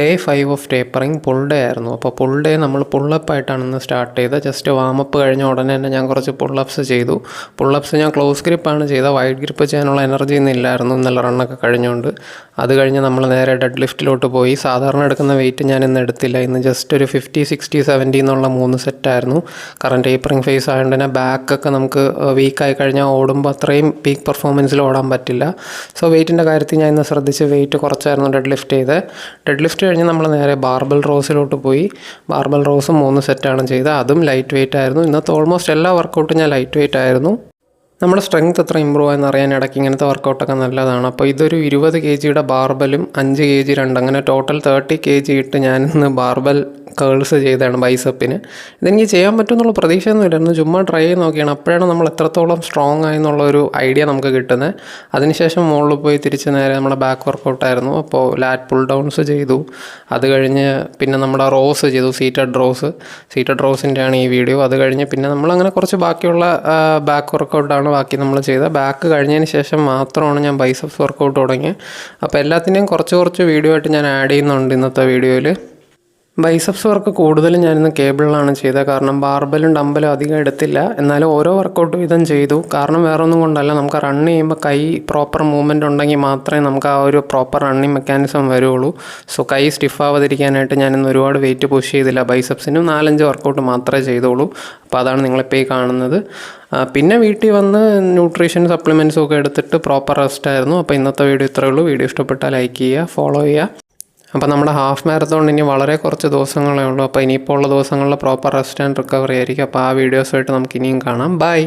Day 5 of tapering pull day ആയിരുന്നു. അപ്പോൾ pull day നമ്മൾ പുള്ളപ്പായിട്ടാണ് ഇന്ന് സ്റ്റാർട്ട് ചെയ്തത്. ജസ്റ്റ് വാമപ്പ് കഴിഞ്ഞ ഉടനെ തന്നെ ഞാൻ കുറച്ച് പുള്ളപ്സ് ചെയ്തു. പുള്ളപ്സ് ഞാൻ ക്ലോസ് ഗ്രിപ്പാണ് ചെയ്തത്. വൈഡ് ഗ്രിപ്പ് ചെയ്യാനുള്ള എനർജി ഒന്നും ഇല്ലായിരുന്നു ഇന്നലെ റണ്ണൊക്കെ കഴിഞ്ഞുകൊണ്ട്. അത് കഴിഞ്ഞ് നമ്മൾ നേരെ ഡെഡ് ലിഫ്റ്റിലോട്ട് പോയി. സാധാരണ എടുക്കുന്ന വെയിറ്റ് ഞാൻ ഇന്ന് എടുത്തില്ല. ഇന്ന് ജസ്റ്റ് ഒരു 50, 60, 70 എന്നുള്ള 3 സെറ്റായിരുന്നു. കാരണം ടേപ്പറിങ് ഫേസ് ആയതുകൊണ്ട് തന്നെ ബാക്കൊക്കെ നമുക്ക് വീക്കായി കഴിഞ്ഞാൽ ഓടുമ്പോൾ അത്രയും പീക്ക് പെർഫോമൻസിൽ ഓടാൻ പറ്റില്ല. സോ വെയിറ്റിൻ്റെ കാര്യത്തിൽ ഞാൻ ഇന്ന് ശ്രദ്ധിച്ച് വെയിറ്റ് കുറച്ചായിരുന്നു ഡെഡ് ലിഫ്റ്റ് ചെയ്തത്. ഡെഡ് ലിഫ്റ്റ് കഴിഞ്ഞ് നമ്മൾ നേരെ ബാർബൽ റോസിലോട്ട് പോയി. ബാർബൽ റോസും 3 സെറ്റാണ് ചെയ്തത്. അതും ലൈറ്റ് വെയിറ്റ് ആയിരുന്നു. ഇന്നത്തെ ഓൾമോസ്റ്റ് എല്ലാ വർക്കൗട്ടും ഞാൻ ലൈറ്റ് വെയിറ്റ് ആയിരുന്നു. നമ്മുടെ സ്ട്രെങ്ത് എത്ര ഇമ്പ്രൂവ് ആയെന്ന് അറിയാൻ ഇടയ്ക്ക് ഇങ്ങനത്തെ വർക്കൗട്ടൊക്കെ നല്ലതാണ്. അപ്പോൾ ഇതൊരു 20 kg ബാർബലും 5 kg രണ്ട്, അങ്ങനെ ടോട്ടൽ 30 kg ഇട്ട് ഞാനിന്ന് ബാർബൽ കേൾസ് ചെയ്തതാണ് ബൈസപ്പിന്. ഇതെനിക്ക് ചെയ്യാൻ പറ്റുമെന്നുള്ള പ്രതീക്ഷയൊന്നുമില്ലായിരുന്നു. ചുമ്മാ ട്രൈ ചെയ്ത് നോക്കിയാണ്. അപ്പോഴാണ് നമ്മൾ എത്രത്തോളം സ്ട്രോങ് ആയെന്നുള്ളൊരു ഐഡിയ നമുക്ക് കിട്ടുന്നത്. അതിനുശേഷം മുകളിൽ പോയി തിരിച്ച് നേരെ നമ്മുടെ ബാക്ക് വർക്കൗട്ടായിരുന്നു. അപ്പോൾ ലാറ്റ് പുൾ ഡൗൺസ് ചെയ്തു. അത് കഴിഞ്ഞ് പിന്നെ നമ്മുടെ റോസ് ചെയ്തു, സീറ്റഡ് റോസിൻ്റെയാണ് ഈ വീഡിയോ. അത് കഴിഞ്ഞ് പിന്നെ നമ്മളങ്ങനെ കുറച്ച് ബാക്കിയുള്ള ബാക്ക് വർക്കൗട്ടാണ് ബാക്കി നമ്മൾ ചെയ്തത്. ബാക്ക് കഴിഞ്ഞതിന് ശേഷം മാത്രമാണ് ഞാൻ ബൈസപ്സ് വർക്കൗട്ട് തുടങ്ങിയത്. അപ്പോൾ എല്ലാത്തിൻ്റെയും കുറച്ച് വീഡിയോ ആയിട്ട് ഞാൻ ആഡ് ചെയ്യുന്നുണ്ട് ഇന്നത്തെ വീഡിയോയിൽ. ബൈസപ്സ് വർക്ക് കൂടുതലും ഞാനിന്ന് കേബിളിലാണ് ചെയ്തത്. കാരണം ബാർബലും ഡമ്പലും അധികം എടുത്തില്ല. എന്നാലും ഓരോ വർക്കൗട്ട് വീതം ചെയ്തു. കാരണം വേറെ ഒന്നും കൊണ്ടല്ല, നമുക്ക് റൺ ചെയ്യുമ്പോൾ കൈ പ്രോപ്പർ മൂവ്മെൻറ്റ് ഉണ്ടെങ്കിൽ മാത്രമേ നമുക്ക് ആ ഒരു പ്രോപ്പർ റണ്ണിങ് മെക്കാനിസം വരുള്ളൂ. സോ കൈ സ്റ്റിഫ് ആവാതിരിക്കാനായിട്ട് ഞാനിന്ന് ഒരുപാട് വെയിറ്റ് പുഷ് ചെയ്തില്ല. ബൈസപ്സിനും 4-5 വർക്കൗട്ട് മാത്രമേ ചെയ്തോളൂ. അപ്പോൾ അതാണ് നിങ്ങളിപ്പോൾ ഈ കാണുന്നത്. പിന്നെ വീട്ടിൽ വന്ന് ന്യൂട്രീഷൻ സപ്ലിമെൻറ്റ്സും ഒക്കെ എടുത്തിട്ട് പ്രോപ്പർ റെസ്റ്റ് ആയിരുന്നു. അപ്പോൾ ഇന്നത്തെ വീഡിയോ ഇത്രയേ ഉള്ളൂ. വീഡിയോ ഇഷ്ടപ്പെട്ടാൽ ലൈക്ക് ചെയ്യുക, ഫോളോ ചെയ്യുക. അപ്പോൾ നമ്മുടെ ഹാഫ് മാരത്തോൺ ഇനി വളരെ കുറച്ച് ദിവസങ്ങളേ ഉള്ളൂ. അപ്പോൾ ഇനിയിപ്പോൾ ഉള്ള ദിവസങ്ങളിൽ പ്രോപ്പർ റെസ്റ്റ് ആൻഡ് റിക്കവറി ആയിരിക്കും. അപ്പോൾ ആ വീഡിയോസുമായിട്ട് നമുക്ക് ഇനിയും കാണാം. ബൈ.